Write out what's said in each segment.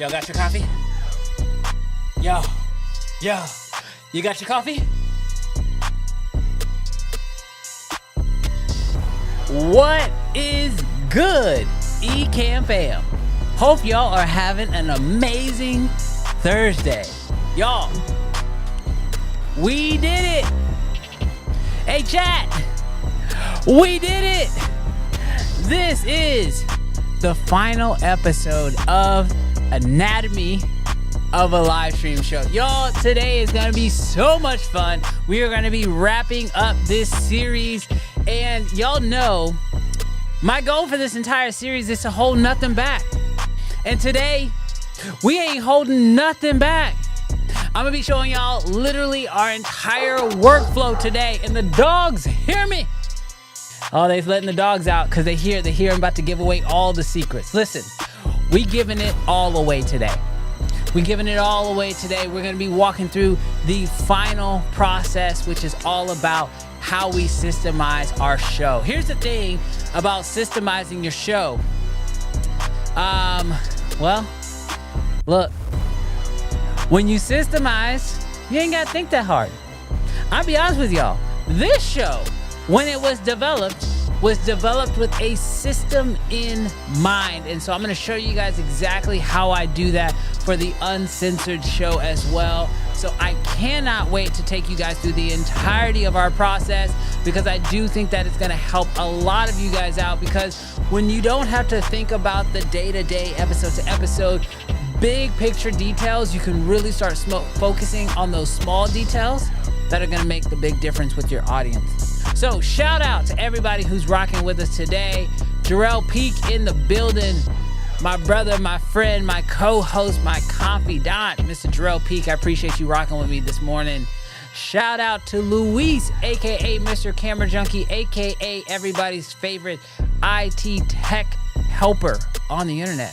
Y'all got your coffee? Yo, you got your coffee? What is good, Ecamm fam? Hope y'all are having an amazing Thursday. Y'all, we did it. Hey chat, we did it. This is the final episode of Anatomy of a live stream show. Y'all, today is gonna be so much fun. We are gonna be wrapping up this series, and y'all know my goal for this entire series is to hold nothing back. And today, we ain't holding nothing back. I'm gonna be showing y'all literally our entire workflow today, and the dogs hear me. Oh, they're letting the dogs out because they hear I'm about to give away all the secrets. Listen, we giving it all away today. We're giving it all away today. We're going to be walking through the final process, which is all about how we systemize our show. Here's the thing about systemizing your show. Well, look, when you systemize, you ain't got to think that hard. I'll be honest with y'all. This show, when it was developed with a system in mind. And so I'm going to show you guys exactly how I do that for the uncensored show as well. So I cannot wait to take you guys through the entirety of our process, because I do think that it's going to help a lot of you guys out, because when you don't have to think about the day-to-day, episode-to-episode, big picture details, you can really start focusing on those small details that are going to make the big difference with your audience. So shout out to everybody who's rocking with us today. Jarrell Peak in the building. My brother, my friend, my co-host, my confidant, Mr. Jarrell Peak. I appreciate you rocking with me this morning. Shout out to Luis, aka Mr. Camera Junkie, aka everybody's favorite IT tech helper on the internet.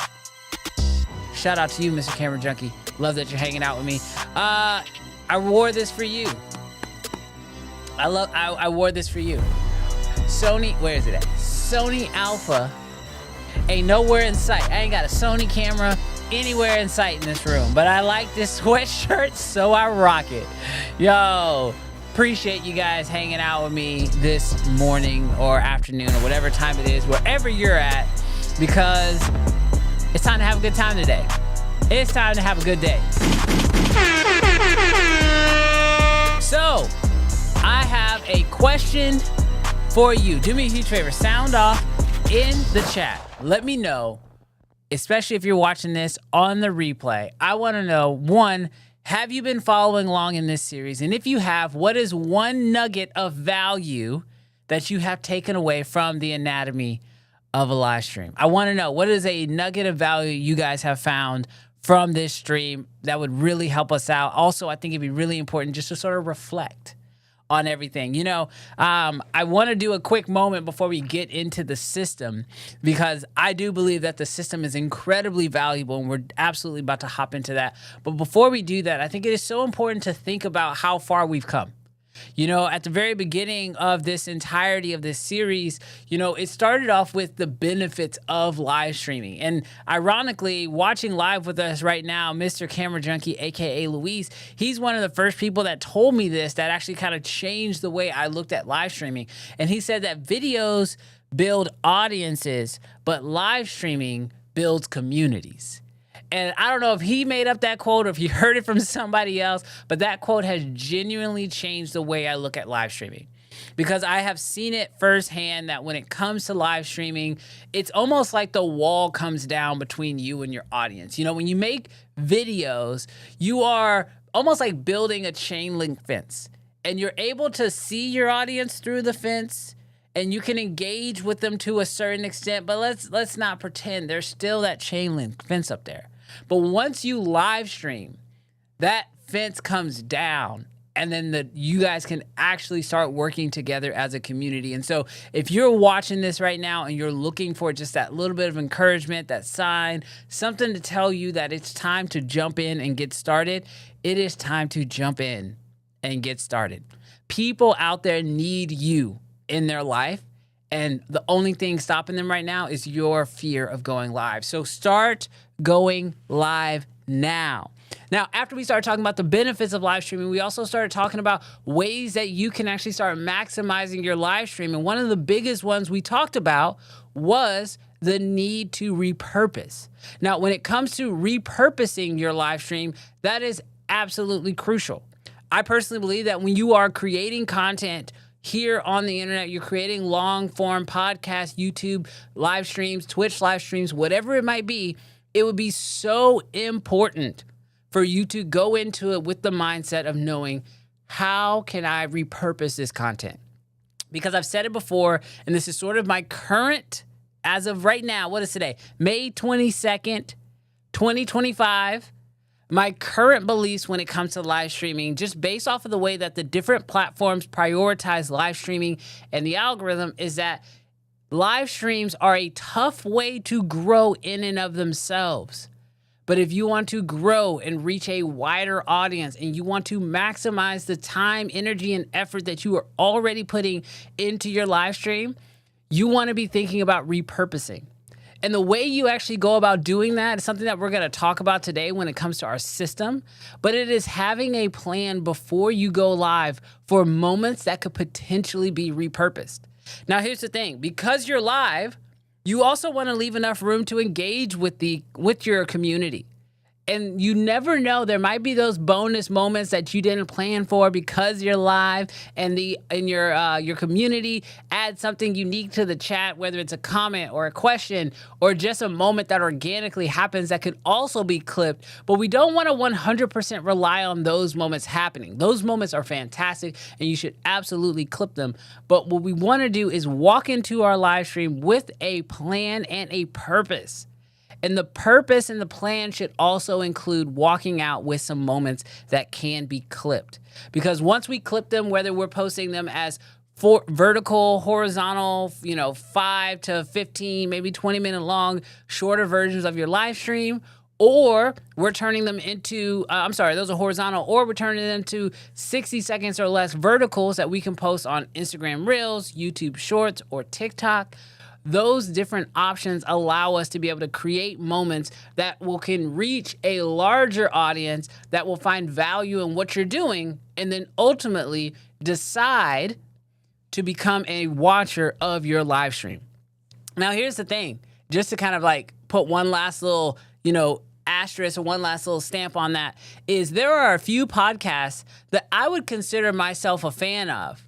Shout out to you, Mr. Camera Junkie. Love that you're hanging out with me. I wore this for you. I wore this for you. Sony, where is it at? Sony Alpha ain't nowhere in sight. I ain't got a Sony camera anywhere in sight in this room, but I like this sweatshirt, so I rock it. Yo, appreciate you guys hanging out with me this morning or afternoon or whatever time it is, wherever you're at, because it's time to have a good time today. It's time to have a good day. So, I have a question for you. Do me a huge favor. Sound off in the chat. Let me know, especially if you're watching this on the replay. I want to know, one, have you been following along in this series? And if you have, what is one nugget of value that you have taken away from the anatomy of a live stream? I want to know, what is a nugget of value you guys have found from this stream that would really help us out? Also, I think it'd be really important just to sort of reflect on everything. You know, I want to do a quick moment before we get into the system, because I do believe that the system is incredibly valuable, and we're absolutely about to hop into that. But before we do that, I think it is so important to think about how far we've come. You know, at the very beginning of this entirety of this series, you know, it started off with the benefits of live streaming. And ironically, watching live with us right now, Mr. Camera Junkie, aka Luis, he's one of the first people that told me this, that actually kind of changed the way I looked at live streaming. And he said that videos build audiences, but live streaming builds communities. And I don't know if he made up that quote or if he heard it from somebody else, but that quote has genuinely changed the way I look at live streaming. Because I have seen it firsthand that when it comes to live streaming, it's almost like the wall comes down between you and your audience. You know, when you make videos, you are almost like building a chain link fence, and you're able to see your audience through the fence, and you can engage with them to a certain extent, but let's not pretend there's still that chain link fence up there. But once you live stream, that fence comes down, and then you guys can actually start working together as a community. And so if you're watching this right now and you're looking for just that little bit of encouragement, that sign, something to tell you that it's time to jump in and get started, it is time to jump in and get started. People out there need you in their life, And the only thing stopping them right now is your fear of going live. So start going live now. Now, after we started talking about the benefits of live streaming, we also started talking about ways that you can actually start maximizing your live stream. And one of the biggest ones we talked about was the need to repurpose. Now, when it comes to repurposing your live stream, that is absolutely crucial. I personally believe that when you are creating content here on the internet, you're creating long form podcasts, YouTube live streams, Twitch live streams, whatever it might be, it would be so important for you to go into it with the mindset of knowing, how can I repurpose this content? Because I've said it before, and this is sort of my current, as of right now, what is today? May 22nd, 2025. My current beliefs when it comes to live streaming, just based off of the way that the different platforms prioritize live streaming and the algorithm, is that live streams are a tough way to grow in and of themselves. But if you want to grow and reach a wider audience and you want to maximize the time, energy, and effort that you are already putting into your live stream, you want to be thinking about repurposing. And the way you actually go about doing that is something that we're going to talk about today when it comes to our system. But it is having a plan before you go live for moments that could potentially be repurposed. Now, here's the thing. Because you're live, you also want to leave enough room to engage with your community. And you never know, there might be those bonus moments that you didn't plan for because you're live, and your community adds something unique to the chat, whether it's a comment or a question or just a moment that organically happens that could also be clipped. But we don't want to 100% rely on those moments happening. Those moments are fantastic and you should absolutely clip them. But what we want to do is walk into our live stream with a plan and a purpose. And the purpose and the plan should also include walking out with some moments that can be clipped. Because once we clip them, whether we're posting them as vertical, horizontal, 5 to 15, maybe 20-minute long, shorter versions of your live stream, or we're turning them into, those are horizontal, or we're turning them into 60 seconds or less verticals that we can post on Instagram Reels, YouTube Shorts, or TikTok. Those different options allow us to be able to create moments that can reach a larger audience that will find value in what you're doing, and then ultimately decide to become a watcher of your live stream. Now, here's the thing, just to kind of like put one last little, asterisk or one last little stamp on that, is there are a few podcasts that I would consider myself a fan of.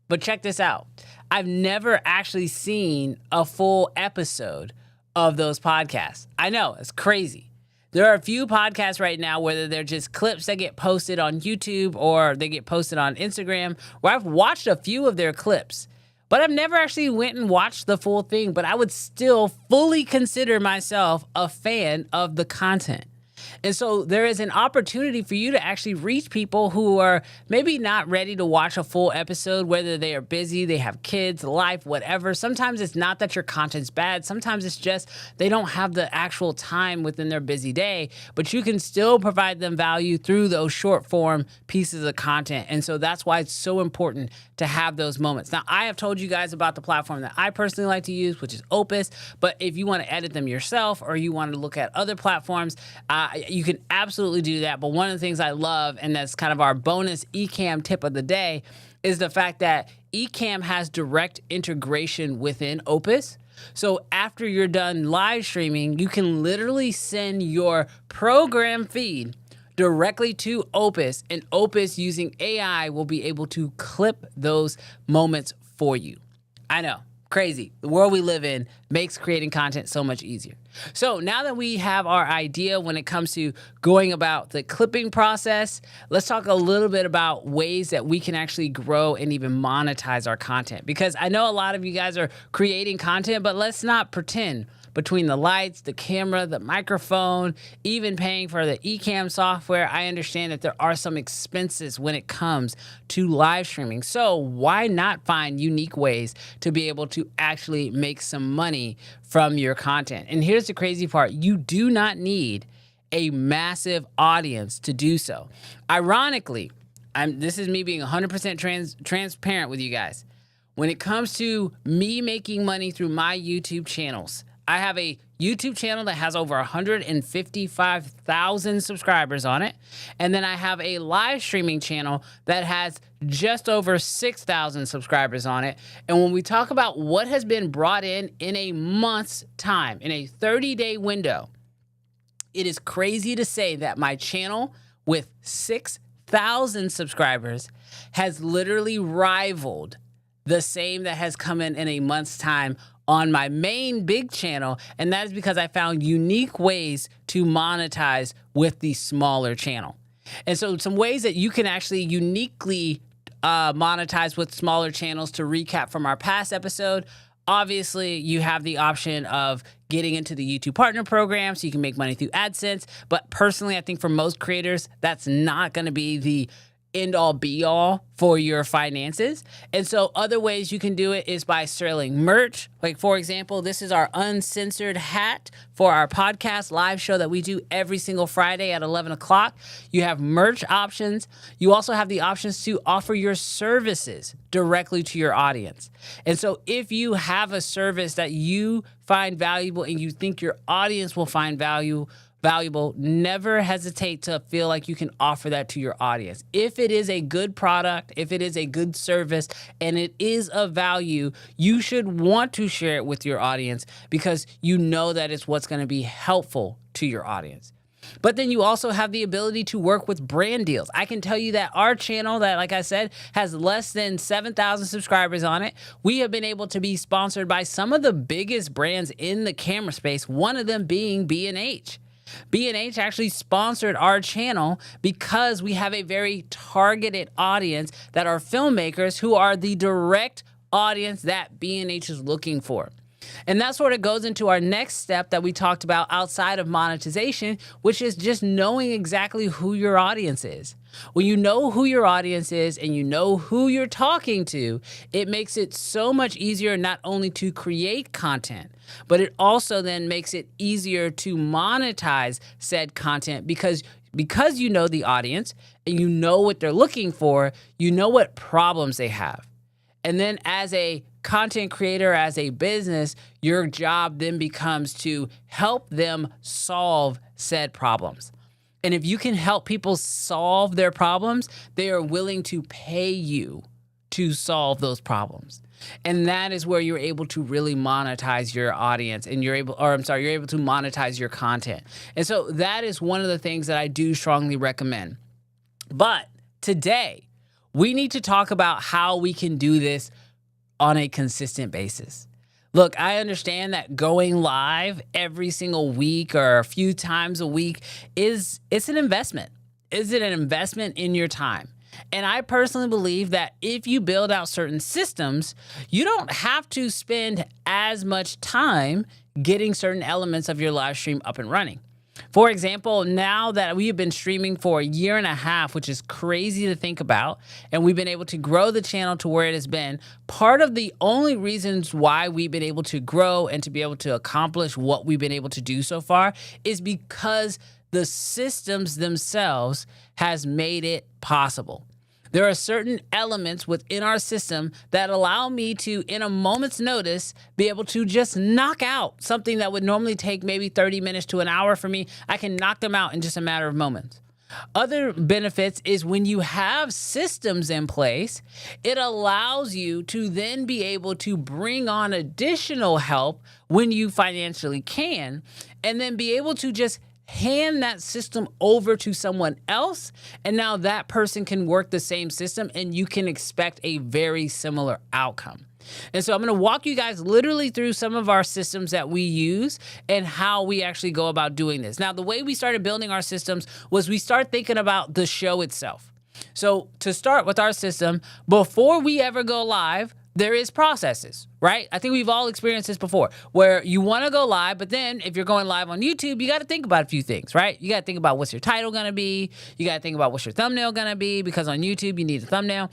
But check this out. I've never actually seen a full episode of those podcasts. I know, it's crazy. There are a few podcasts right now, whether they're just clips that get posted on YouTube or they get posted on Instagram, where I've watched a few of their clips, but I've never actually went and watched the full thing. But I would still fully consider myself a fan of the content. And so there is an opportunity for you to actually reach people who are maybe not ready to watch a full episode, whether they are busy, they have kids, life, whatever. Sometimes it's not that your content's bad. Sometimes it's just they don't have the actual time within their busy day, but you can still provide them value through those short form pieces of content. And so that's why it's so important to have those moments. Now, I have told you guys about the platform that I personally like to use, which is Opus. But if you want to edit them yourself or you want to look at other platforms, you can absolutely do that. But one of the things I love, and that's kind of our bonus Ecamm tip of the day, is the fact that Ecamm has direct integration within Opus. So after you're done live streaming, you can literally send your program feed directly to Opus, and Opus using AI will be able to clip those moments for you. I know. Crazy. The world we live in makes creating content so much easier. So now that we have our idea when it comes to going about the clipping process, let's talk a little bit about ways that we can actually grow and even monetize our content. Because I know a lot of you guys are creating content, but let's not pretend. Between the lights, the camera, the microphone, even paying for the Ecamm software, I understand that there are some expenses when it comes to live streaming. So why not find unique ways to be able to actually make some money from your content? And here's the crazy part. You do not need a massive audience to do so. Ironically, this is me being 100% transparent with you guys. when it comes to me making money through my YouTube channels, I have a YouTube channel that has over 155,000 subscribers on it. And then I have a live streaming channel that has just over 6,000 subscribers on it. And when we talk about what has been brought in a month's time, in a 30-day window, it is crazy to say that my channel with 6,000 subscribers has literally rivaled the same that has come in a month's time on my main big channel. And that is because I found unique ways to monetize with the smaller channel. And so some ways that you can actually uniquely monetize with smaller channels, to recap from our past episode. Obviously, you have the option of getting into the YouTube Partner Program so you can make money through AdSense. But personally, I think for most creators, that's not going to be the end-all be-all for your finances. And so other ways you can do it is by selling merch. Like, for example, this is our uncensored hat for our podcast live show that we do every single Friday at 11 o'clock. You have merch options. You also have the options to offer your services directly to your audience. And so if you have a service that you find valuable and you think your audience will find valuable, never hesitate to feel like you can offer that to your audience. If it is a good product, if it is a good service, and it is of value, you should want to share it with your audience because you know that it's what's going to be helpful to your audience. But then you also have the ability to work with brand deals. I can tell you that our channel that, like I said, has less than 7,000 subscribers on it. We have been able to be sponsored by some of the biggest brands in the camera space, one of them being B&H. B&H actually sponsored our channel because we have a very targeted audience that are filmmakers who are the direct audience that B&H is looking for. And that sort of goes into our next step that we talked about outside of monetization, which is just knowing exactly who your audience is. When you know who your audience is and you know who you're talking to, it makes it so much easier not only to create content, but it also then makes it easier to monetize said content because you know the audience and you know what they're looking for, you know what problems they have. And then as a content creator, as a business, your job then becomes to help them solve said problems. And if you can help people solve their problems, they are willing to pay you to solve those problems. And that is where you're able to really monetize your audience and you're able to monetize your content. And so that is one of the things that I do strongly recommend. But today, we need to talk about how we can do this on a consistent basis. Look, I understand that going live every single week or a few times a week it's an investment. Is it an investment in your time? And I personally believe that if you build out certain systems, you don't have to spend as much time getting certain elements of your live stream up and running. For example, now that we have been streaming for a year and a half, which is crazy to think about, and we've been able to grow the channel to where it has been, part of the only reasons why we've been able to grow and to be able to accomplish what we've been able to do so far is because the systems themselves has made it possible. There are certain elements within our system that allow me to, in a moment's notice, be able to just knock out something that would normally take maybe 30 minutes to an hour for me. I can knock them out in just a matter of moments. Other benefits is when you have systems in place, it allows you to then be able to bring on additional help when you financially can, and then be able to just hand that system over to someone else, and now that person can work the same system and you can expect a very similar outcome. And so I'm going to walk you guys literally through some of our systems that we use and how we actually go about doing this. Now, the way we started building our systems was we start thinking about the show itself. So to start with our system, before we ever go live, there is processes, right? I think we've all experienced this before, where you want to go live, but then if you're going live on YouTube, you got to think about a few things, right? You got to think about what's your title going to be. You got to think about what's your thumbnail going to be, because on YouTube, you need a thumbnail.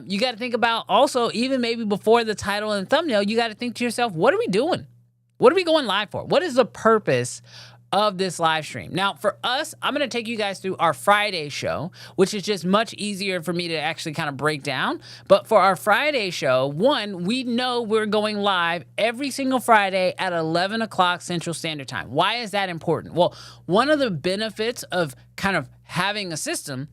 You got to think about also, even maybe before the title and thumbnail, you got to think to yourself, what are we doing? What are we going live for? What is the purpose of this live stream. Now, for us, I'm going to take you guys through our Friday show, which is just much easier for me to actually kind of break down. But for our Friday show, one, we know we're going live every single Friday at 11 o'clock Central Standard Time. Why is that important? Well, one of the benefits of kind of having a system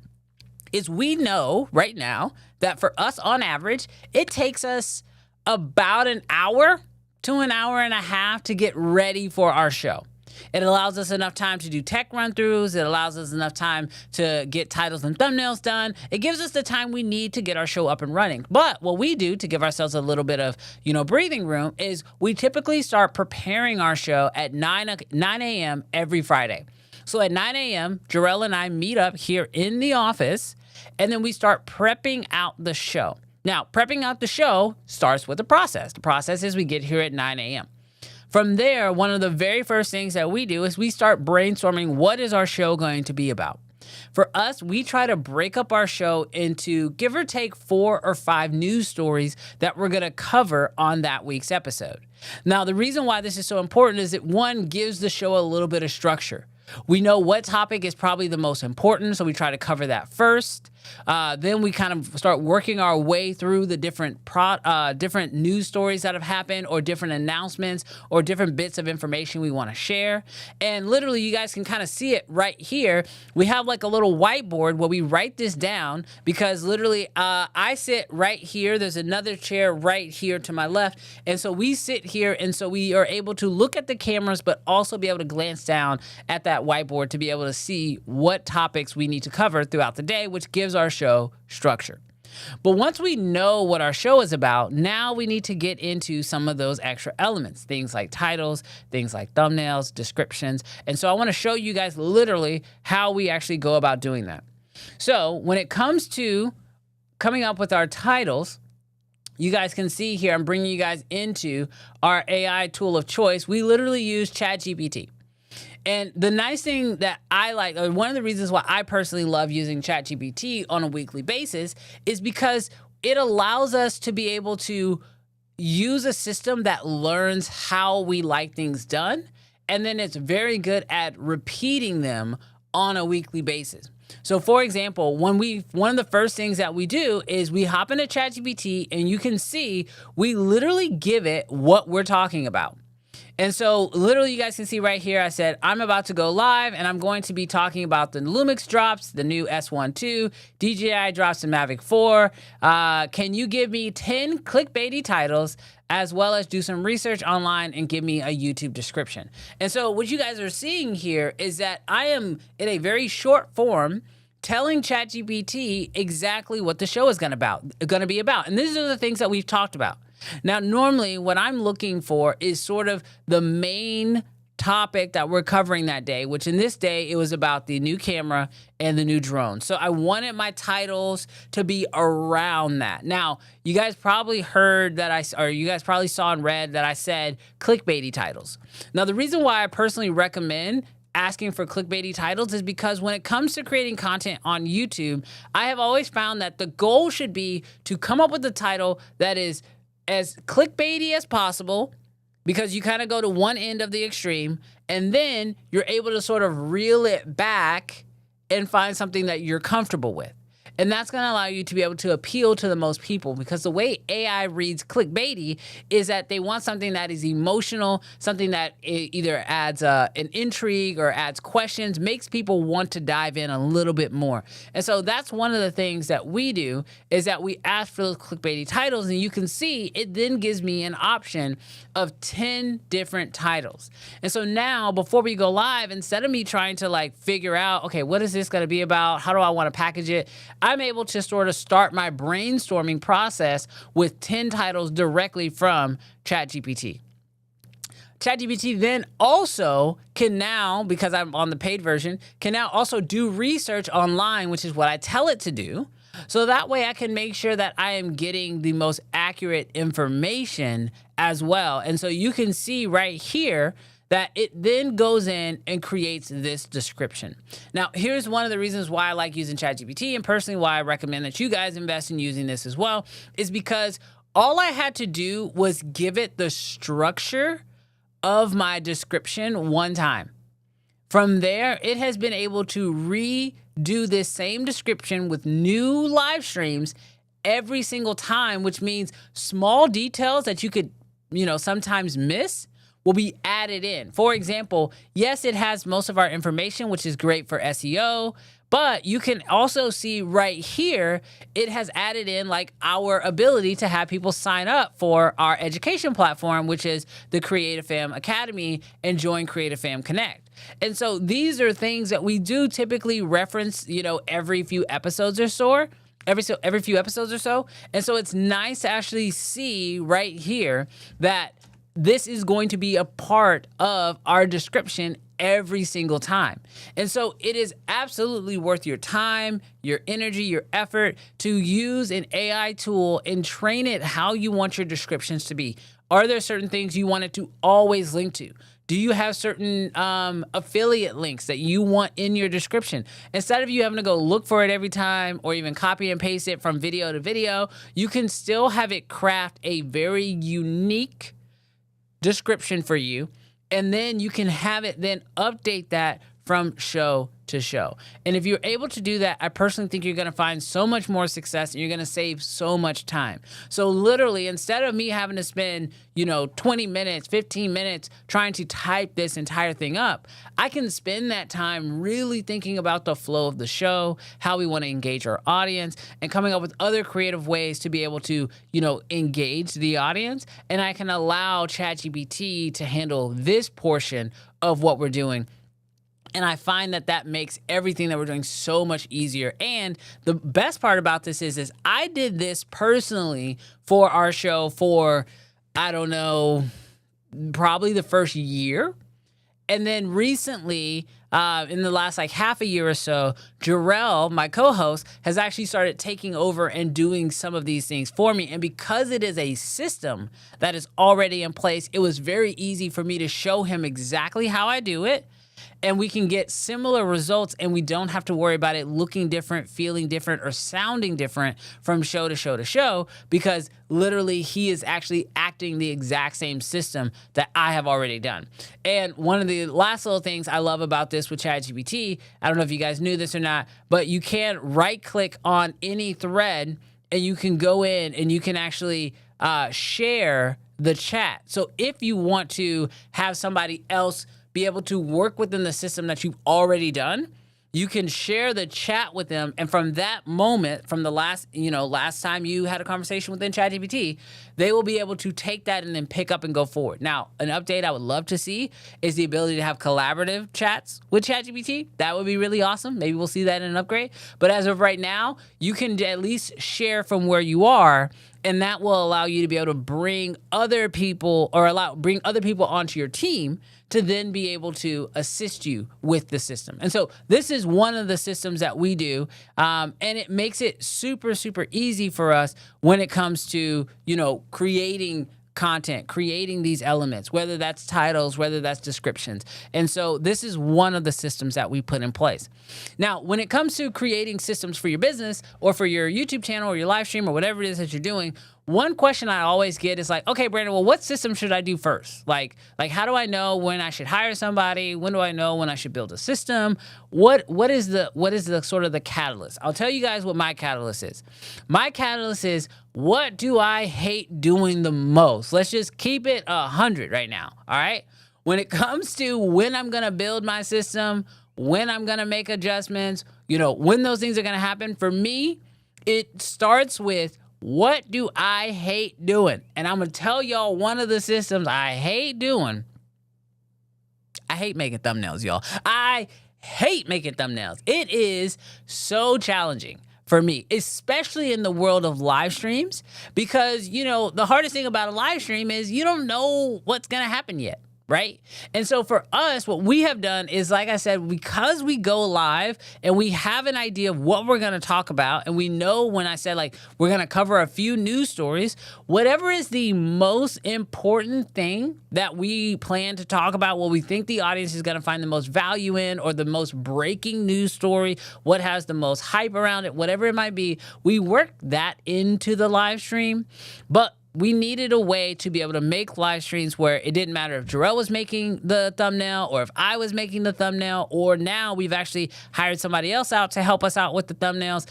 is we know right now that for us on average, it takes us about an hour to an hour and a half to get ready for our show. It allows us enough time to do tech run-throughs. It allows us enough time to get titles and thumbnails done. It gives us the time we need to get our show up and running. But what we do to give ourselves a little bit of, breathing room is we typically start preparing our show at 9 a.m. every Friday. So at 9 a.m., Jarrell and I meet up here in the office, and then we start prepping out the show. Now, prepping out the show starts with a process. The process is we get here at 9 a.m. From there, one of the very first things that we do is we start brainstorming what is our show going to be about. For us, we try to break up our show into give or take 4 or 5 news stories that we're going to cover on that week's episode. Now, the reason why this is so important is that one gives the show a little bit of structure. We know what topic is probably the most important, so we try to cover that first. Then we kind of start working our way through the different news stories that have happened or different announcements or different bits of information we want to share. And literally, you guys can kind of see it right here. We have like a little whiteboard where we write this down because literally I sit right here. There's another chair right here to my left. And so we sit here, and so we are able to look at the cameras but also be able to glance down at that whiteboard to be able to see what topics we need to cover throughout the day, which gives our show structure. But once we know what our show is about, now we need to get into some of those extra elements, things like titles, things like thumbnails, descriptions. And so I want to show you guys literally how we actually go about doing that. So when it comes to coming up with our titles, you guys can see here, I'm bringing you guys into our AI tool of choice. We literally use ChatGPT. And the nice thing that I like, or one of the reasons why I personally love using ChatGPT on a weekly basis is because it allows us to be able to use a system that learns how we like things done. And then it's very good at repeating them on a weekly basis. So for example, one of the first things that we do is we hop into ChatGPT, and you can see we literally give it what we're talking about. And so literally you guys can see right here, I said, I'm about to go live and I'm going to be talking about the Lumix drops, the new S12, DJI drops the Mavic 4. Can you give me 10 clickbaity titles as well as do some research online and give me a YouTube description? And so what you guys are seeing here is that I am in a very short form telling ChatGPT exactly what the show is going to be about. And these are the things that we've talked about. Now, normally what I'm looking for is sort of the main topic that we're covering that day, which in this day, it was about the new camera and the new drone. So I wanted my titles to be around that. Now, you guys probably heard that you guys probably saw and read that I said clickbaity titles. Now, the reason why I personally recommend asking for clickbaity titles is because when it comes to creating content on YouTube, I have always found that the goal should be to come up with a title that is as clickbaity as possible, because you kind of go to one end of the extreme, and then you're able to sort of reel it back and find something that you're comfortable with. And that's going to allow you to be able to appeal to the most people, because the way AI reads clickbaity is that they want something that is emotional, something that either adds an intrigue or adds questions, makes people want to dive in a little bit more. And so that's one of the things that we do, is that we ask for those clickbaity titles, and you can see it then gives me an option of 10 different titles. And so now, before we go live, instead of me trying to figure out, okay, what is this going to be about? How do I want to package it? I'm able to sort of start my brainstorming process with 10 titles directly from ChatGPT. ChatGPT then also can now, because I'm on the paid version, can now also do research online, which is what I tell it to do. So that way I can make sure that I am getting the most accurate information as well. And so you can see right here that it then goes in and creates this description. Now, here's one of the reasons why I like using ChatGPT, and personally why I recommend that you guys invest in using this as well, is because all I had to do was give it the structure of my description one time. From there, it has been able to redo this same description with new live streams every single time, which means small details that you could, sometimes miss will be added in. For example, yes, it has most of our information, which is great for SEO, but you can also see right here, it has added in like our ability to have people sign up for our education platform, which is the Creative Fam Academy, and join Creative Fam Connect. And so these are things that we do typically reference, every few episodes or so. Every few episodes or so. And so it's nice to actually see right here that this is going to be a part of our description every single time. And so it is absolutely worth your time, your energy, your effort to use an AI tool and train it how you want your descriptions to be. Are there certain things you want it to always link to? Do you have certain affiliate links that you want in your description? Instead of you having to go look for it every time or even copy and paste it from video to video, you can still have it craft a very unique description for you, and then you can have it then update that from show to show. And if you're able to do that, I personally think you're going to find so much more success and you're going to save so much time. So literally, instead of me having to spend, 20 minutes, 15 minutes trying to type this entire thing up, I can spend that time really thinking about the flow of the show, how we want to engage our audience, and coming up with other creative ways to be able to, engage the audience. And I can allow ChatGPT to handle this portion of what we're doing. And I find that makes everything that we're doing so much easier. And the best part about this is I did this personally for our show for, I don't know, probably the first year. And then recently, in the last half a year or so, Jarrell, my co-host, has actually started taking over and doing some of these things for me. And because it is a system that is already in place, it was very easy for me to show him exactly how I do it. And we can get similar results, and we don't have to worry about it looking different, feeling different, or sounding different from show to show to show, because literally he is actually acting the exact same system that I have already done. And one of the last little things I love about this with ChatGPT, I don't know if you guys knew this or not, but you can right-click on any thread, and you can go in and you can actually share the chat. So if you want to have somebody else be able to work within the system that you've already done, you can share the chat with them. And from that moment, from the last time you had a conversation within ChatGPT, they will be able to take that and then pick up and go forward. Now, an update I would love to see is the ability to have collaborative chats with ChatGPT. That would be really awesome. Maybe we'll see that in an upgrade. But as of right now, you can at least share from where you are, and that will allow you to be able to bring other people onto your team to then be able to assist you with the system. And so this is one of the systems that we do, and it makes it super, super easy for us when it comes to, creating content, creating these elements, whether that's titles, whether that's descriptions. And so this is one of the systems that we put in place. Now, when it comes to creating systems for your business or for your YouTube channel or your live stream or whatever it is that you're doing, one question I always get is okay, Brandon, well, what system should I do first? Like how do I know when I should hire somebody? When do I know when I should build a system? What is the sort of the catalyst? I'll tell you guys what my catalyst is. My catalyst is, what do I hate doing the most? Let's just keep it 100 right now, all right? When it comes to when I'm going to build my system, when I'm going to make adjustments, when those things are going to happen, for me, it starts with, what do I hate doing? And I'm going to tell y'all one of the systems I hate doing. I hate making thumbnails, y'all. I hate making thumbnails. It is so challenging for me, especially in the world of live streams, because, the hardest thing about a live stream is you don't know what's going to happen yet. Right? And so for us, what we have done is, like I said, because we go live and we have an idea of what we're going to talk about, and we know when I said we're going to cover a few news stories, whatever is the most important thing that we plan to talk about, what we think the audience is going to find the most value in, or the most breaking news story, what has the most hype around it, whatever it might be, we work that into the live stream. But we needed a way to be able to make live streams where it didn't matter if Jarrell was making the thumbnail or if I was making the thumbnail, or now we've actually hired somebody else out to help us out with the thumbnails.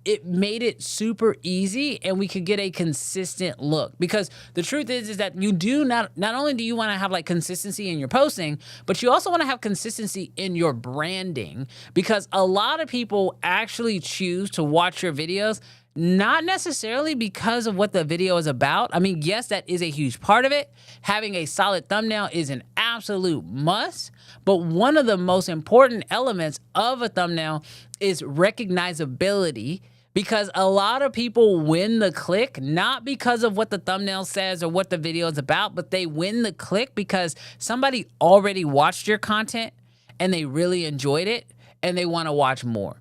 It made it super easy, and we could get a consistent look, because the truth is that you do not only do you want to have like consistency in your posting, but you also want to have consistency in your branding, because a lot of people actually choose to watch your videos not necessarily because of what the video is about. I mean, yes, that is a huge part of it. Having a solid thumbnail is an absolute must. But one of the most important elements of a thumbnail is recognizability, because a lot of people win the click not because of what the thumbnail says or what the video is about, but they win the click because somebody already watched your content and they really enjoyed it and they want to watch more.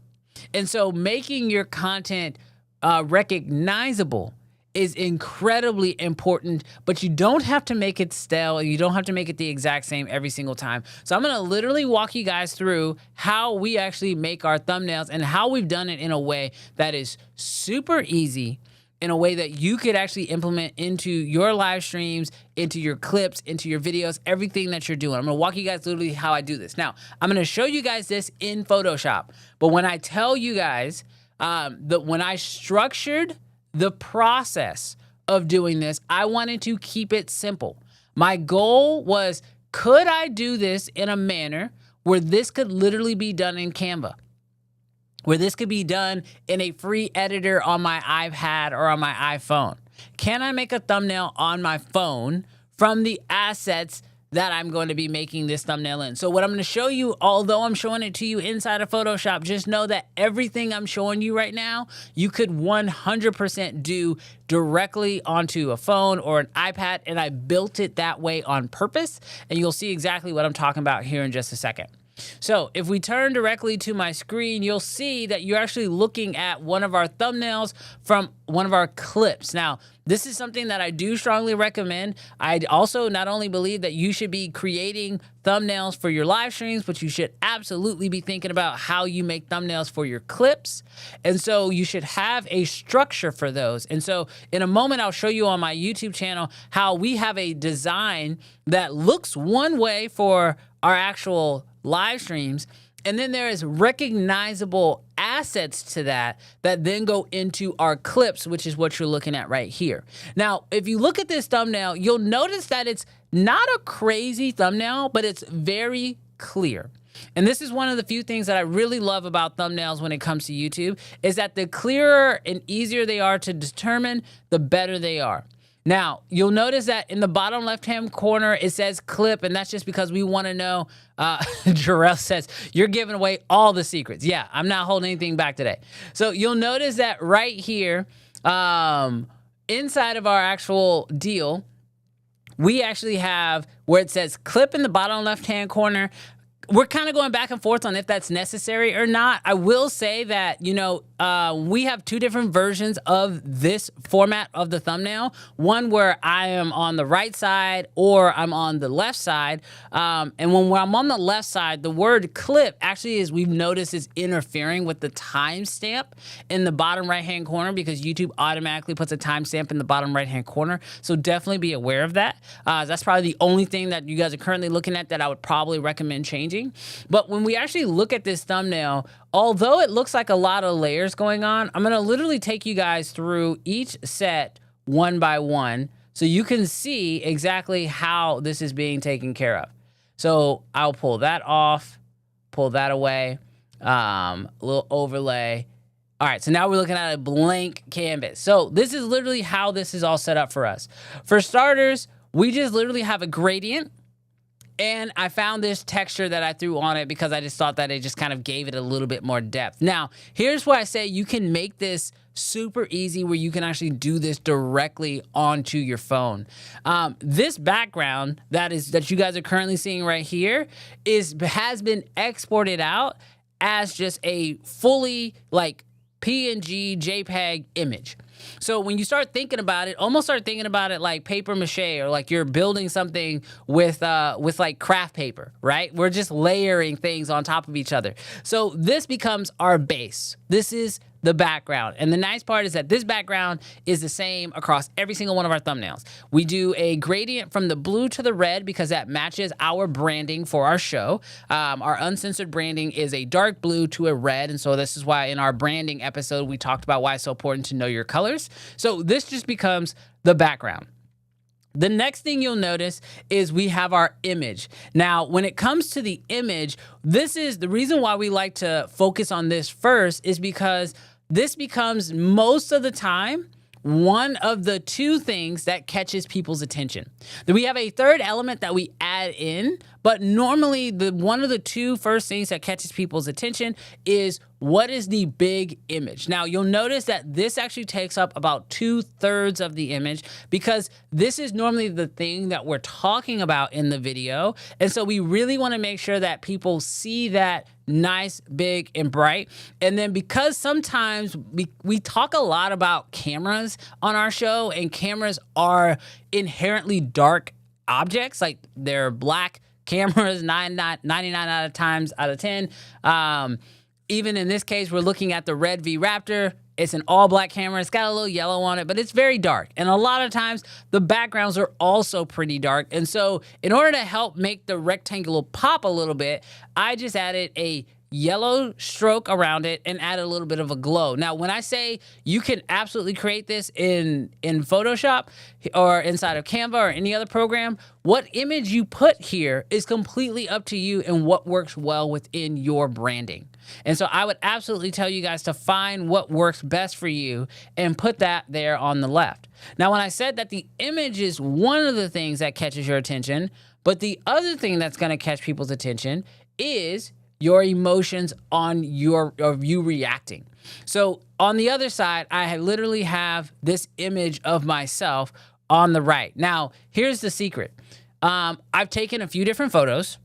And so making your content recognizable is incredibly important, but you don't have to make it stale, and you don't have to make it the exact same every single time. So I'm going to literally walk you guys through how we actually make our thumbnails and how we've done it in a way that is super easy, in a way that you could actually implement into your live streams, into your clips, into your videos, everything that you're doing. I'm going to walk you guys literally how I do this. Now, I'm going to show you guys this in Photoshop, but when I tell you guys when I structured the process of doing this, I wanted to keep it simple. My goal was, could I do this in a manner where this could literally be done in Canva, where this could be done in a free editor on my iPad or on my iPhone? Can I make a thumbnail on my phone from the assets that I'm going to be making this thumbnail in? So what I'm going to show you, although I'm showing it to you inside of Photoshop, just know that everything I'm showing you right now, you could 100% do directly onto a phone or an iPad, and I built it that way on purpose, and you'll see exactly what I'm talking about here in just a second. So if we turn directly to my screen, you'll see that you're actually looking at one of our thumbnails from one of our clips. Now, this is something that I do strongly recommend. I also not only believe that you should be creating thumbnails for your live streams, but you should absolutely be thinking about how you make thumbnails for your clips. And so you should have a structure for those. And so in a moment, I'll show you on my YouTube channel how we have a design that looks one way for our actual live streams, and then there is recognizable assets to that then go into our clips, which is what you're looking at right here. Now, if you look at this thumbnail, you'll notice that it's not a crazy thumbnail, but it's very clear. And this is one of the few things that I really love about thumbnails when it comes to YouTube, is that the clearer and easier they are to determine, the better they are. Now, you'll notice that in the bottom left-hand corner, it says clip, and that's just because we want to know. Jarrell says, you're giving away all the secrets. Yeah, I'm not holding anything back today. So you'll notice that right here, inside of our actual deal, we actually have where it says clip in the bottom left-hand corner. We're kind of going back and forth on if that's necessary or not. I will say that, we have two different versions of this format of the thumbnail. One where I am on the right side or I'm on the left side. And when I'm on the left side, the word clip actually is, we've noticed, is interfering with the timestamp in the bottom right-hand corner, because YouTube automatically puts a timestamp in the bottom right-hand corner. So definitely be aware of that. That's probably the only thing that you guys are currently looking at that I would probably recommend changing. But when we actually look at this thumbnail, although it looks like a lot of layers going on, I'm going to literally take you guys through each set one by one so you can see exactly how this is being taken care of. So I'll pull that off, pull that away, a little overlay. All right, so now we're looking at a blank canvas. So this is literally how this is all set up for us. For starters, we just literally have a gradient. And I found this texture that I threw on it because I just thought that it just kind of gave it a little bit more depth. Now, here's where I say you can make this super easy, where you can actually do this directly onto your phone. This background that you guys are currently seeing right here has been exported out as just a fully PNG JPEG image. So when you start thinking about it, almost start thinking about it like paper mache, or like you're building something with like craft paper, right? We're just layering things on top of each other. So this becomes our base. This is the background. And the nice part is that this background is the same across every single one of our thumbnails. We do a gradient from the blue to the red because that matches our branding for our show. Our uncensored branding is a dark blue to a red. And so this is why in our branding episode, we talked about why it's so important to know your colors. So this just becomes the background. The next thing you'll notice is we have our image. Now, when it comes to the image, this is the reason why we like to focus on this first is because this becomes most of the time one of the two things that catches people's attention. Then we have a third element that we add in, but normally one of the two first things that catches people's attention is what is the big image. Now, you'll notice that this actually takes up about 2/3 of the image because this is normally the thing that we're talking about in the video. And so we really want to make sure that people see that nice, big, and bright. And then because sometimes we talk a lot about cameras on our show, and cameras are inherently dark objects, like they're black cameras 99 out of 10. Even in this case, we're looking at the Red V Raptor. It's an all black camera. It's got a little yellow on it, but it's very dark. And a lot of times the backgrounds are also pretty dark. And so in order to help make the rectangle pop a little bit, I just added a yellow stroke around it and add a little bit of a glow. Now, when I say you can absolutely create this in Photoshop or inside of Canva or any other program, what image you put here is completely up to you and what works well within your branding. And so I would absolutely tell you guys to find what works best for you and put that there on the left. Now, when I said that the image is one of the things that catches your attention, but the other thing that's going to catch people's attention is your emotions on of you reacting. So on the other side, I literally have this image of myself on the right. Now, here's the secret. I've taken a few different photos,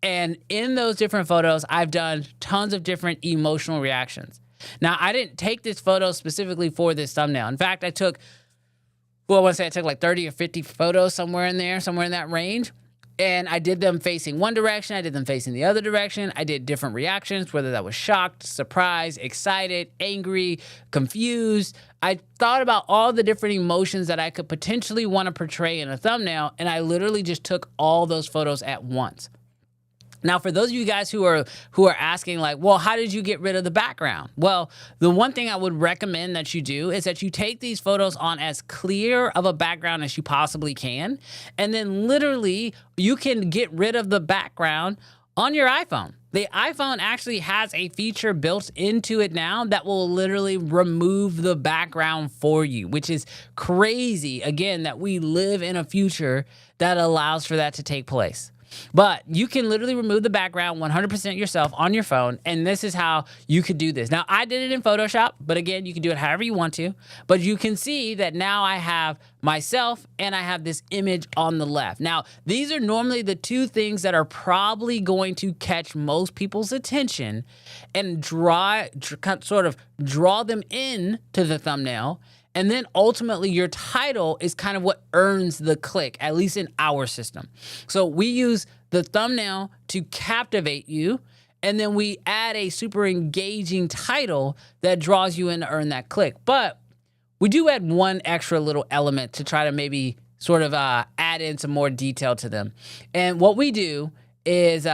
and in those different photos, I've done tons of different emotional reactions. Now, I didn't take this photo specifically for this thumbnail. In fact, I took like 30 or 50 photos somewhere in that range. And I did them facing one direction. I did them facing the other direction. I did different reactions, whether that was shocked, surprised, excited, angry, confused. I thought about all the different emotions that I could potentially want to portray in a thumbnail, and I literally just took all those photos at once. Now, for those of you guys who are asking, like, well, how did you get rid of the background? Well, the one thing I would recommend that you do is that you take these photos on as clear of a background as you possibly can, and then literally you can get rid of the background on your iPhone. The iPhone actually has a feature built into it now that will literally remove the background for you, which is crazy, again, that we live in a future that allows for that to take place. But you can literally remove the background 100% yourself on your phone, and this is how you could do this. Now, I did it in Photoshop, but again, you can do it however you want to. But you can see that now I have myself and I have this image on the left. Now, these are normally the two things that are probably going to catch most people's attention and sort of draw them in to the thumbnail. And then ultimately your title is kind of what earns the click, at least in our system. So we use the thumbnail to captivate you, and then we add a super engaging title that draws you in to earn that click. But we do add one extra little element to try to maybe sort of add in some more detail to them. And what we do is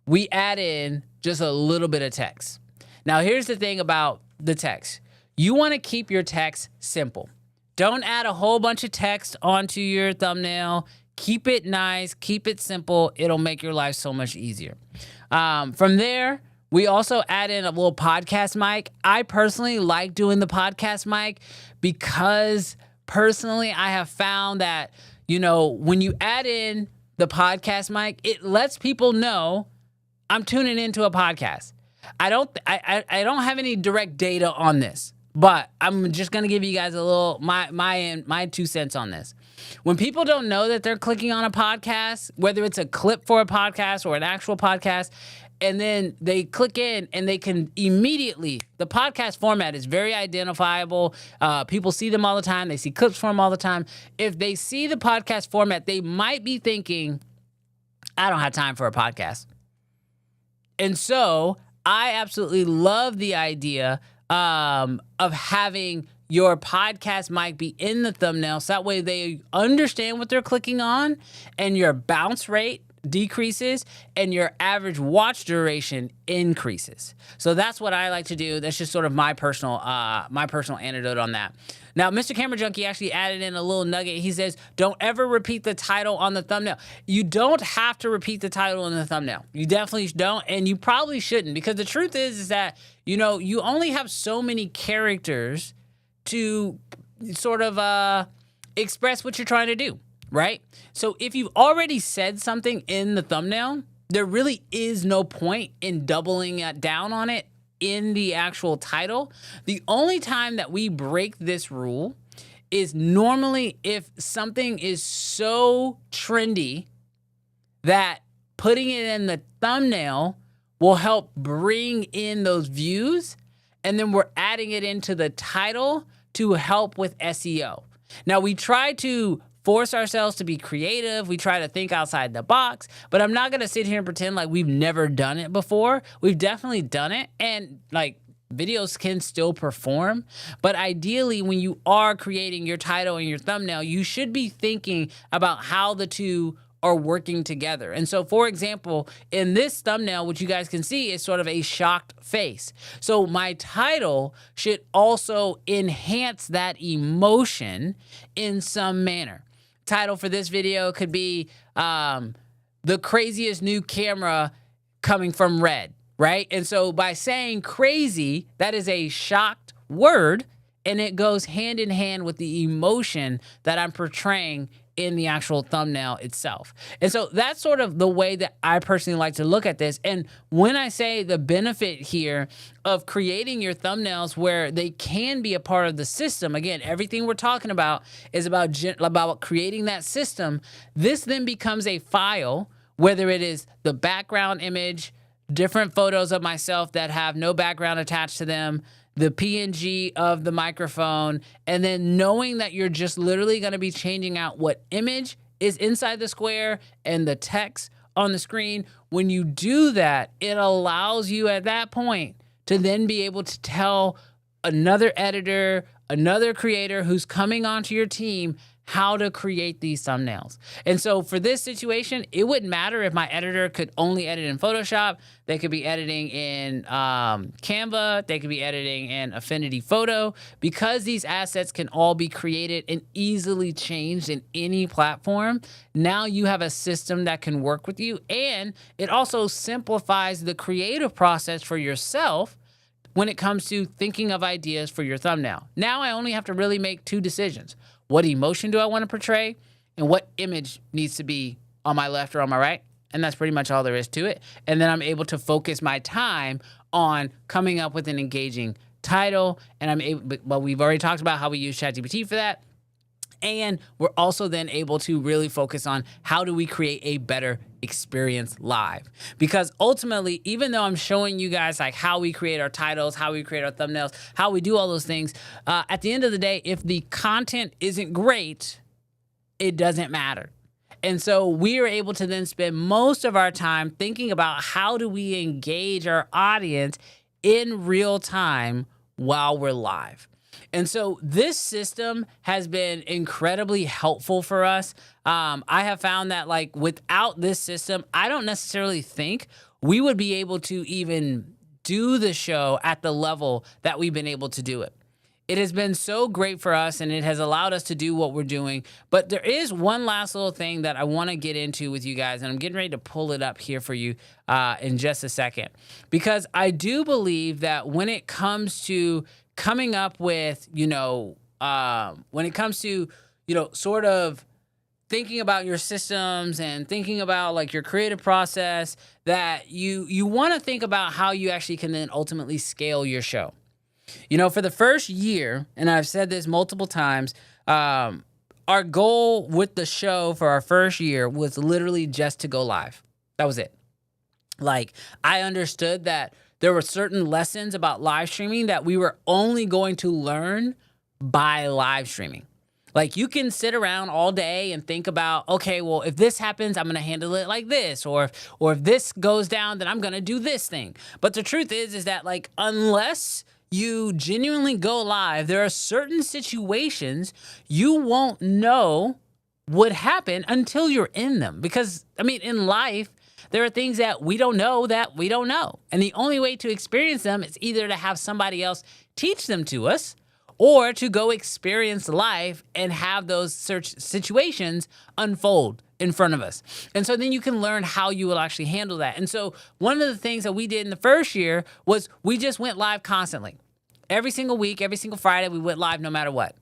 we add in just a little bit of text. Now, here's the thing about the text. You want to keep your text simple. Don't add a whole bunch of text onto your thumbnail. Keep it nice, keep it simple. It'll make your life so much easier. From there, we also add in a little podcast mic. I personally like doing the podcast mic because personally I have found that, when you add in the podcast mic, it lets people know I'm tuning into a podcast. I don't have any direct data on this, but I'm just going to give you guys a little, my 2 cents on this. When people don't know that they're clicking on a podcast, whether it's a clip for a podcast or an actual podcast, and then they click in and they can immediately, the podcast format is very identifiable. People see them all the time. They see clips from them all the time. If they see the podcast format, they might be thinking, I don't have time for a podcast. And so I absolutely love the idea of having your podcast mic be in the thumbnail, so that way they understand what they're clicking on, and your bounce rate decreases and your average watch duration increases. So that's what I like to do. That's just sort of my personal antidote on that. Now, Mr. Camera Junkie actually added in a little nugget. He says, don't ever repeat the title on the thumbnail. You don't have to repeat the title in the thumbnail. You definitely don't, and you probably shouldn't, because the truth is that, you know, you only have so many characters to sort of express what you're trying to do, right? So if you've already said something in the thumbnail, there really is no point in doubling down on it in the actual title. The only time that we break this rule is normally if something is so trendy that putting it in the thumbnail will help bring in those views, and then we're adding it into the title to help with SEO. Now, we try to force ourselves to be creative. We try to think outside the box, but I'm not going to sit here and pretend like we've never done it before. We've definitely done it, and like videos can still perform. But ideally, when you are creating your title and your thumbnail, you should be thinking about how the two are working together. And so, for example, in this thumbnail, which you guys can see is sort of a shocked face. So my title should also enhance that emotion in some manner. Title for this video could be the craziest new camera coming from Red, right? And so by saying crazy, that is a shocked word, and it goes hand in hand with the emotion that I'm portraying in the actual thumbnail itself. And so that's sort of the way that I personally like to look at this. And when I say the benefit here of creating your thumbnails where they can be a part of the system, again, everything we're talking about is about creating that system. This then becomes a file, whether it is the background image, different photos of myself that have no background attached to them, the PNG of the microphone, and then knowing that you're just literally going to be changing out what image is inside the square and the text on the screen. When you do that, it allows you at that point to then be able to tell another editor, another creator who's coming onto your team how to create these thumbnails. And so for this situation, it wouldn't matter if my editor could only edit in Photoshop. They could be editing in Canva. They could be editing in Affinity Photo. Because these assets can all be created and easily changed in any platform, now you have a system that can work with you. And it also simplifies the creative process for yourself when it comes to thinking of ideas for your thumbnail. Now I only have to really make two decisions. What emotion do I want to portray, and what image needs to be on my left or on my right? And that's pretty much all there is to it. And then I'm able to focus my time on coming up with an engaging title. And I'm able, well, we've already talked about how we use ChatGPT for that. And we're also then able to really focus on how do we create a better experience live. Because ultimately, even though I'm showing you guys like how we create our titles, how we create our thumbnails, how we do all those things, at the end of the day, if the content isn't great, it doesn't matter. And so we are able to then spend most of our time thinking about how do we engage our audience in real time while we're live. And so this system has been incredibly helpful for us. I have found that like without this system, I don't necessarily think we would be able to even do the show at the level that we've been able to do it. It has been so great for us, and it has allowed us to do what we're doing. But there is one last little thing that I want to get into with you guys, and I'm getting ready to pull it up here for you in just a second. Because I do believe that when it comes to coming up with, when it comes to, sort of thinking about your systems and thinking about like your creative process, that you want to think about how you actually can then ultimately scale your show. For the first year, and I've said this multiple times, our goal with the show for our first year was literally just to go live. That was it. Like, I understood that there were certain lessons about live streaming that we were only going to learn by live streaming. Like, you can sit around all day and think about, okay, well, if this happens, I'm going to handle it like this, or if this goes down, then I'm going to do this thing. But the truth is that like, unless you genuinely go live, there are certain situations you won't know would happen until you're in them. Because, I mean, in life, there are things that we don't know that we don't know. And the only way to experience them is either to have somebody else teach them to us or to go experience life and have those search situations unfold in front of us. And so then you can learn how you will actually handle that. And so one of the things that we did in the first year was we just went live constantly. Every single week, every single Friday, we went live no matter what.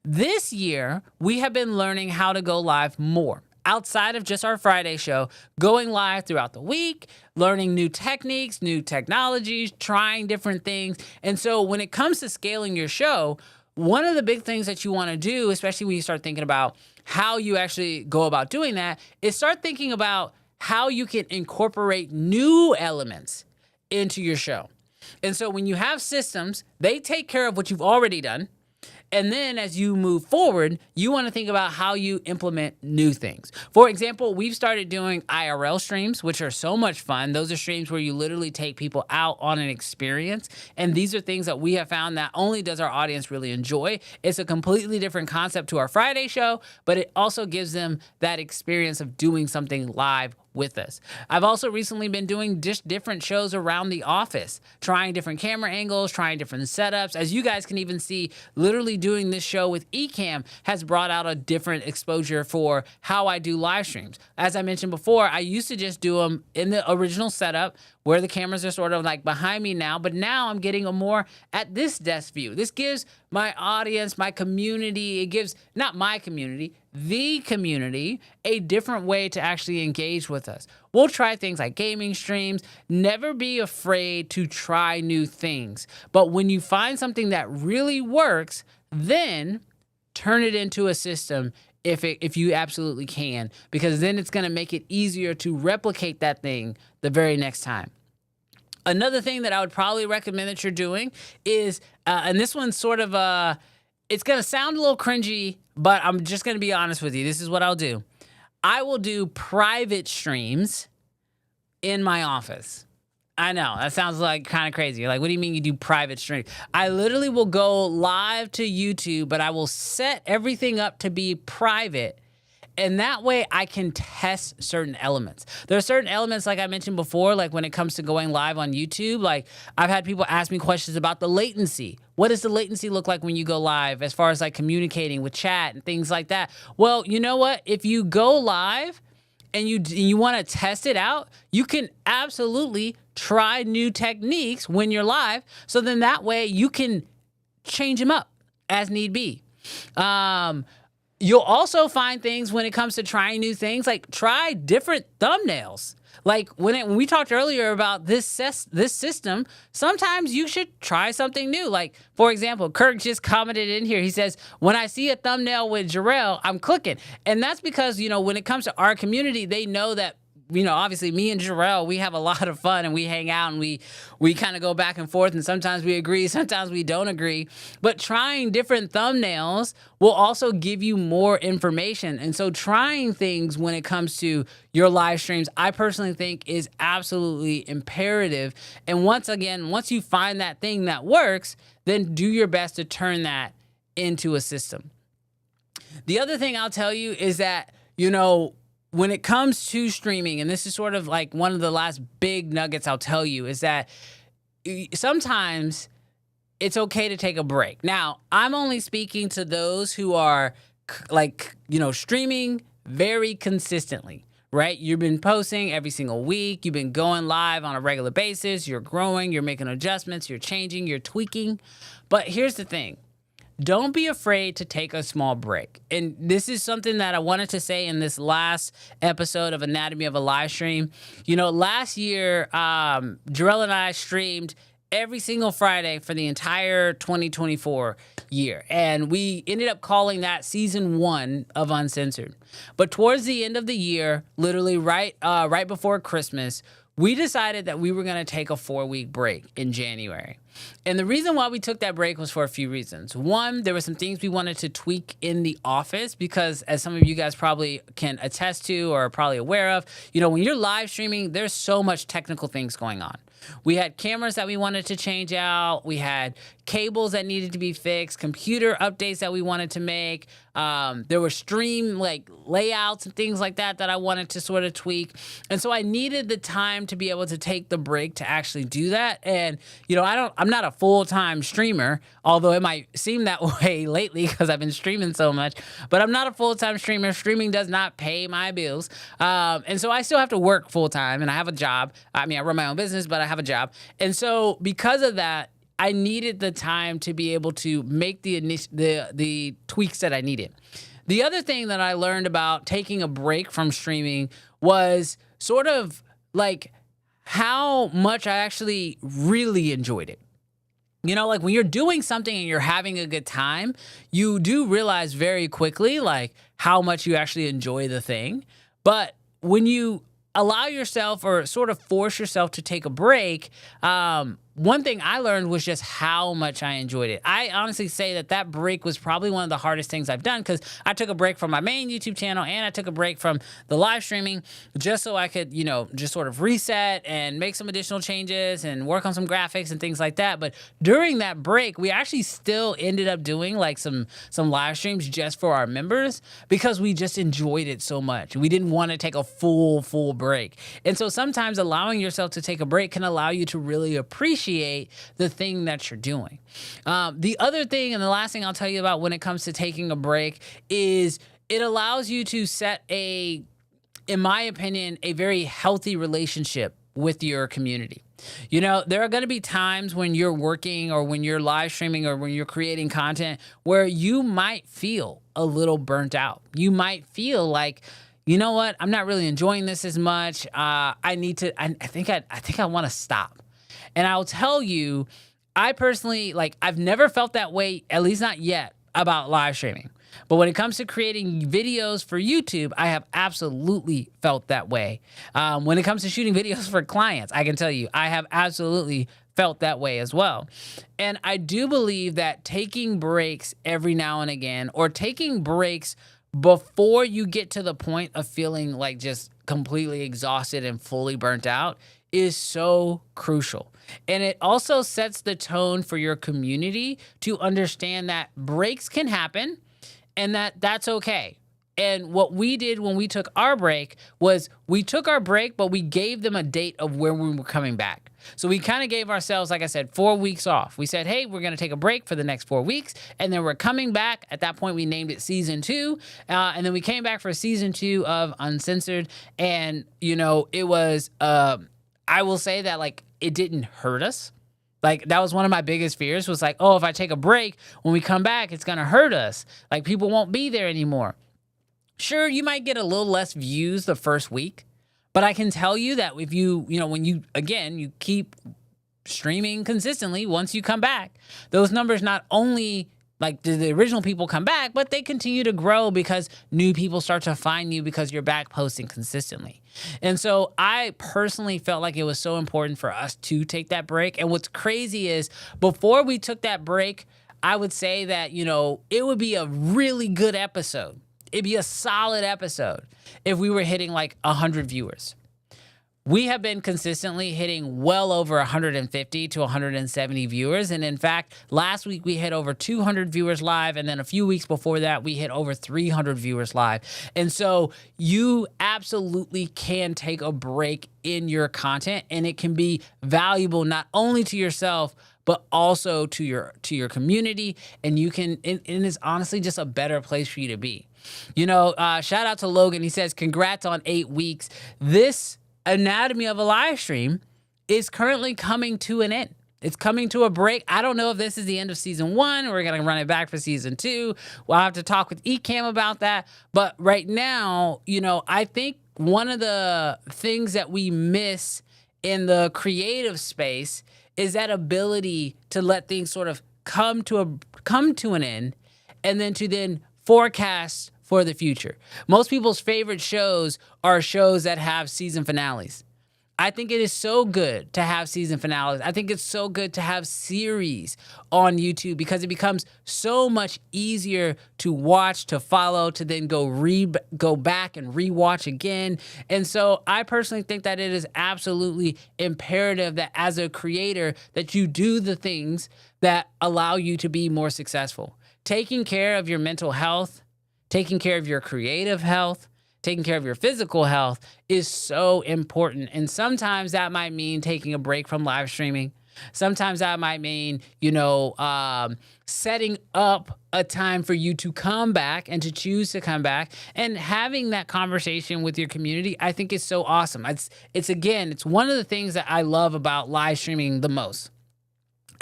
This year, we have been learning how to go live more. Outside of just our Friday show, going live throughout the week, learning new techniques, new technologies, trying different things. And so when it comes to scaling your show, one of the big things that you want to do, especially when you start thinking about how you actually go about doing that, is start thinking about how you can incorporate new elements into your show. And so when you have systems, they take care of what you've already done. And then as you move forward, you want to think about how you implement new things. For example, we've started doing IRL streams, which are so much fun. Those are streams where you literally take people out on an experience. And these are things that we have found not only does our audience really enjoy, it's a completely different concept to our Friday show, but it also gives them that experience of doing something live with us. I've also recently been doing just different shows around the office, trying different camera angles, trying different setups. As you guys can even see, literally doing this show with Ecamm has brought out a different exposure for how I do live streams. As I mentioned before, I used to just do them in the original setup where the cameras are sort of like behind me now, but now I'm getting a more at this desk view. This gives my audience, my community, it gives, not my community, the community, a different way to actually engage with us. We'll try things like gaming streams. Never be afraid to try new things. But when you find something that really works, then turn it into a system if you absolutely can, because then it's going to make it easier to replicate that thing the very next time. Another thing that I would probably recommend that you're doing is, and this one's sort of, it's going to sound a little cringy, but I'm just going to be honest with you. This is what I'll do. I will do private streams in my office. I know, that sounds like kind of crazy. You're like, what do you mean you do private streams? I literally will go live to YouTube, but I will set everything up to be private. And that way I can test certain elements. There are certain elements, like I mentioned before, like when it comes to going live on YouTube, like I've had people ask me questions about the latency. What does the latency look like when you go live as far as like communicating with chat and things like that? Well, you know what? If you go live and you want to test it out, you can absolutely try new techniques when you're live. So then that way you can change them up as need be. You'll also find things when it comes to trying new things, like try different thumbnails. Like when we talked earlier about this system, sometimes you should try something new. Like, for example, Kirk just commented in here. He says, when I see a thumbnail with Jarrell, I'm clicking. And that's because, when it comes to our community, they know that, obviously me and Jarrell, we have a lot of fun and we hang out and we kind of go back and forth, and sometimes we agree, sometimes we don't agree. But trying different thumbnails will also give you more information. And so trying things when it comes to your live streams, I personally think is absolutely imperative. And once you find that thing that works, then do your best to turn that into a system. The other thing I'll tell you is that, when it comes to streaming, and this is sort of like one of the last big nuggets I'll tell you, is that sometimes it's okay to take a break. Now, I'm only speaking to those who are streaming very consistently, right? You've been posting every single week. You've been going live on a regular basis. You're growing. You're making adjustments. You're changing. You're tweaking. But here's the thing. Don't be afraid to take a small break. And this is something that I wanted to say in this last episode of Anatomy of a Live Stream. Last year, Jarrell and I streamed every single Friday for the entire 2024 year. And we ended up calling that season 1 of Uncensored. But towards the end of the year, literally right before Christmas, we decided that we were going to take a 4-week break in January. And the reason why we took that break was for a few reasons. One, there were some things we wanted to tweak in the office because, as some of you guys probably can attest to or are probably aware of, when you're live streaming, there's so much technical things going on. We had cameras that we wanted to change out. We had cables that needed to be fixed, computer updates that we wanted to make. There were stream layouts and things like that I wanted to sort of tweak. And so I needed the time to be able to take the break to actually do that. And, I'm not a full-time streamer, although it might seem that way lately because I've been streaming so much, but I'm not a full-time streamer. Streaming does not pay my bills. And so I still have to work full-time and I have a job. I run my own business, but I have a job. And so because of that, I needed the time to be able to make the tweaks that I needed. The other thing that I learned about taking a break from streaming was sort of how much I actually really enjoyed it. When you're doing something and you're having a good time, you do realize very quickly how much you actually enjoy the thing. But when you allow yourself or sort of force yourself to take a break, one thing I learned was just how much I enjoyed it. I honestly say that break was probably one of the hardest things I've done because I took a break from my main YouTube channel and I took a break from the live streaming just so I could, just sort of reset and make some additional changes and work on some graphics and things like that. But during that break, we actually still ended up doing some live streams just for our members because we just enjoyed it so much. We didn't want to take a full break. And so sometimes allowing yourself to take a break can allow you to really appreciate the thing that you're doing. The other thing and the last thing I'll tell you about when it comes to taking a break is it allows you to set in my opinion, a very healthy relationship with your community. There are going to be times when you're working or when you're live streaming or when you're creating content where you might feel a little burnt out. You might feel like, you know what, I'm not really enjoying this as much. I think I want to stop. And I'll tell you, I personally, I've never felt that way, at least not yet, about live streaming. But when it comes to creating videos for YouTube, I have absolutely felt that way. When it comes to shooting videos for clients, I can tell you, I have absolutely felt that way as well. And I do believe that taking breaks every now and again, or taking breaks before you get to the point of feeling just completely exhausted and fully burnt out, is so crucial. And it also sets the tone for your community to understand that breaks can happen and that's okay. And what we did when we took our break was we took our break, but we gave them a date of where we were coming back. So we kind of gave ourselves, like I said, 4 weeks off. We said, hey, we're going to take a break for the next 4 weeks. And then we're coming back. At that point, we named it season 2. And then we came back for season 2 of Uncensored. And, it was, I will say that it didn't hurt us. That was one of my biggest fears was if I take a break, when we come back, it's going to hurt us. People won't be there anymore. Sure, you might get a little less views the first week, but I can tell you that if you keep streaming consistently, once you come back, those numbers not only the original people come back, but they continue to grow because new people start to find you because you're back posting consistently. And so I personally felt like it was so important for us to take that break. And what's crazy is before we took that break, I would say that, it would be a really good episode. It'd be a solid episode if we were hitting 100 viewers. We have been consistently hitting well over 150 to 170 viewers. And in fact, last week we hit over 200 viewers live. And then a few weeks before that, we hit over 300 viewers live. And so you absolutely can take a break in your content, and it can be valuable not only to yourself, but also to your community. And you can, it is honestly just a better place for you to be. Shout out to Logan. He says, congrats on 8 weeks. This anatomy of a live stream is currently coming to an end. It's coming to a break. I don't know if this is the end of season 1 or we're going to run it back for season 2. We'll have to talk with Ecamm about that. But right now, I think one of the things that we miss in the creative space is that ability to let things sort of come to an end and then forecast for the future. Most people's favorite shows are shows that have season finales. I think it is so good to have season finales. I think it's so good to have series on YouTube because it becomes so much easier to watch, to follow, to then go back and rewatch again. And so I personally think that it is absolutely imperative that as a creator that you do the things that allow you to be more successful. Taking care of your mental health, taking care of your creative health, taking care of your physical health is so important. And sometimes that might mean taking a break from live streaming. Sometimes that might mean, setting up a time for you to come back and to choose to come back and having that conversation with your community. I think is so awesome. It's one of the things that I love about live streaming the most.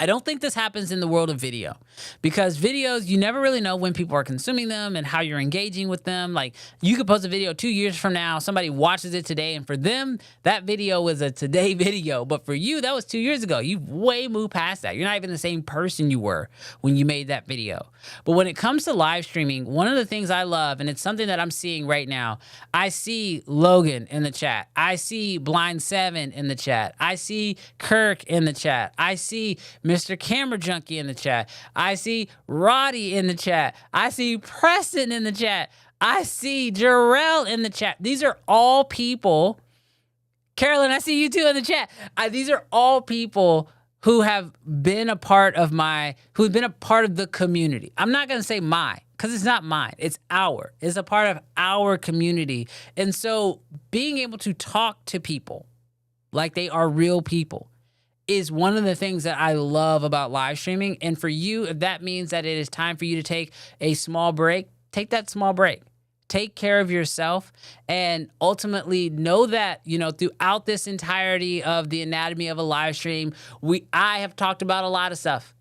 I don't think this happens in the world of video because videos, you never really know when people are consuming them and how you're engaging with them. Like you could post a video 2 years from now, somebody watches it today, and for them, that video was a today video. But for you, that was 2 years ago. You've way moved past that. You're not even the same person you were when you made that video. But when it comes to live streaming, one of the things I love, and it's something that I'm seeing right now, I see Logan in the chat. I see Blind7 in the chat. I see Kirk in the chat. I see Mr. Camera Junkie in the chat. I see Roddy in the chat. I see Preston in the chat. I see Jarrell in the chat. These are all people. Carolyn, I see you too in the chat. These are all people who have been a part of who've been a part of the community. I'm not going to say because it's not mine. It's a part of our community. And so being able to talk to people like they are real people is one of the things that I love about live streaming. And for you, if that means that it is time for you to take a small break, take that small break. Take care of yourself and ultimately know that, throughout this entirety of the anatomy of a live stream, I have talked about a lot of stuff.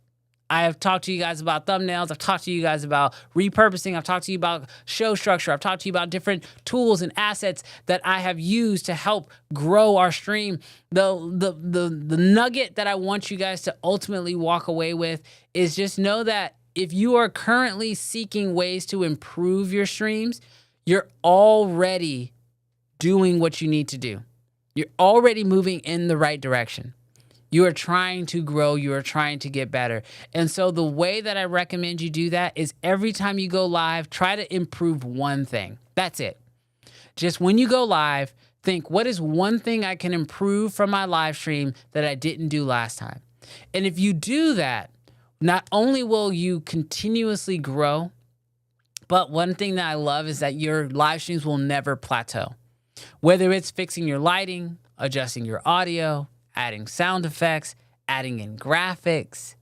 I have talked to you guys about thumbnails. I've talked to you guys about repurposing. I've talked to you about show structure. I've talked to you about different tools and assets that I have used to help grow our stream. The nugget that I want you guys to ultimately walk away with is just know that if you are currently seeking ways to improve your streams, you're already doing what you need to do. You're already moving in the right direction. You are trying to grow. You are trying to get better. And so the way that I recommend you do that is every time you go live, try to improve one thing. That's it. Just when you go live, think, what is one thing I can improve from my live stream that I didn't do last time? And if you do that, not only will you continuously grow, but one thing that I love is that your live streams will never plateau. Whether it's fixing your lighting, adjusting your audio, adding sound effects, adding in graphics.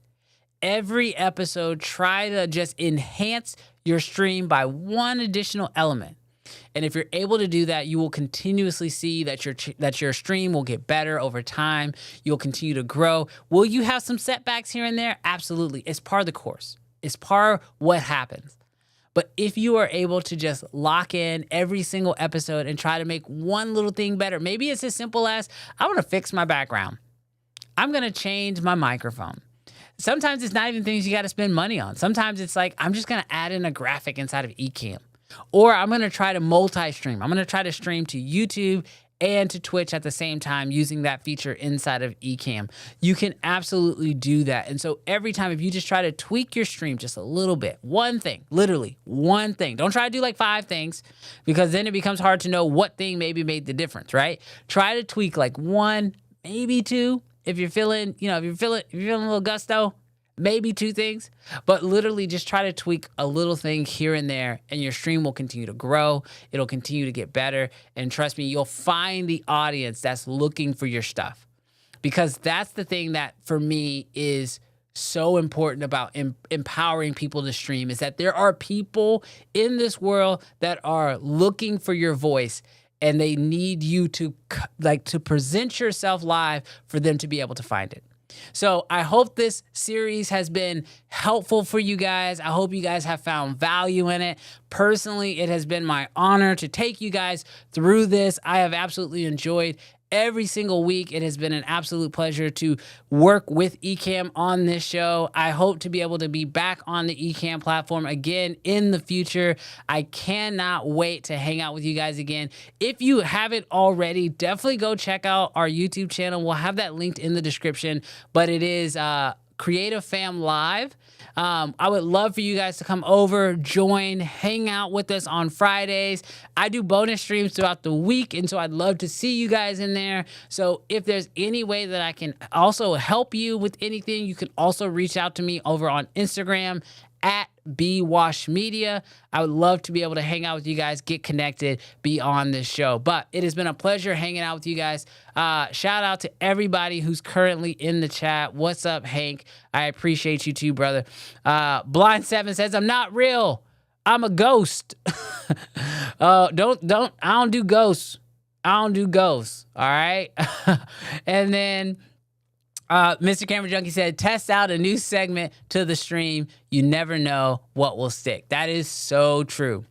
Every episode, try to just enhance your stream by one additional element. And if you're able to do that, you will continuously see that your stream will get better over time. You'll continue to grow. Will you have some setbacks here and there? Absolutely. It's part of the course. It's part of what happens. But if you are able to just lock in every single episode and try to make one little thing better, maybe it's as simple as, I want to fix my background. I'm going to change my microphone. Sometimes it's not even things you got to spend money on. Sometimes it's like, I'm just going to add in a graphic inside of Ecamm. Or I'm going to try to multi-stream. I'm going to try to stream to YouTube and to Twitch at the same time using that feature inside of Ecamm. You can absolutely do that. And so every time, if you just try to tweak your stream just a little bit, one thing, literally one thing. Don't try to do like 5 things because then it becomes hard to know what thing maybe made the difference, right? Try to tweak like 1, maybe 2. If you're feeling, if you're feeling a little gusto, maybe 2 things, but literally just try to tweak a little thing here and there and your stream will continue to grow. It'll continue to get better. And trust me, you'll find the audience that's looking for your stuff because that's the thing that for me is so important about empowering people to stream is that there are people in this world that are looking for your voice and they need you to present yourself live for them to be able to find it. So I hope this series has been helpful for you guys. I hope you guys have found value in it. Personally, it has been my honor to take you guys through this. I have absolutely enjoyed every single week. It has been an absolute pleasure to work with Ecamm on this show. I hope to be able to be back on the Ecamm platform again in the future. I cannot wait to hang out with you guys again. If you haven't already, definitely go check out our YouTube channel. We'll have that linked in the description, but it is Creative Fam Live. I would love for you guys to come over, join, hang out with us on Fridays. I do bonus streams throughout the week, and so I'd love to see you guys in there. So if there's any way that I can also help you with anything, you can also reach out to me over on Instagram at BWashMedia. I would love to be able to hang out with you guys, get connected, be on this show. But it has been a pleasure hanging out with you guys. Shout out to everybody who's currently in the chat. What's up, Hank? I appreciate you too, brother. Blind7 says, I'm not real. I'm a ghost. I don't do ghosts. I don't do ghosts. All right. And then Mr. Camera Junkie said, test out a new segment to the stream. You never know what will stick. That is so true.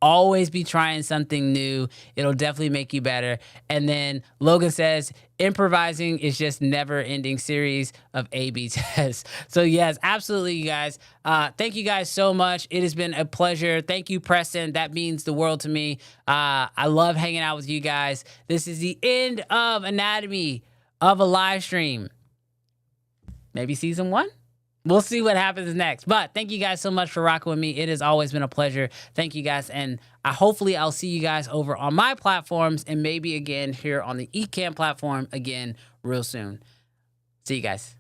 Always be trying something new. It'll definitely make you better. And then Logan says, improvising is just never-ending series of A/B tests. So yes, absolutely, you guys. Thank you guys so much. It has been a pleasure. Thank you, Preston. That means the world to me. I love hanging out with you guys. This is the end of Anatomy of a Live Stream. Maybe season 1? We'll see what happens next. But thank you guys so much for rocking with me. It has always been a pleasure. Thank you guys. And hopefully I'll see you guys over on my platforms and maybe again here on the Ecamm platform again real soon. See you guys.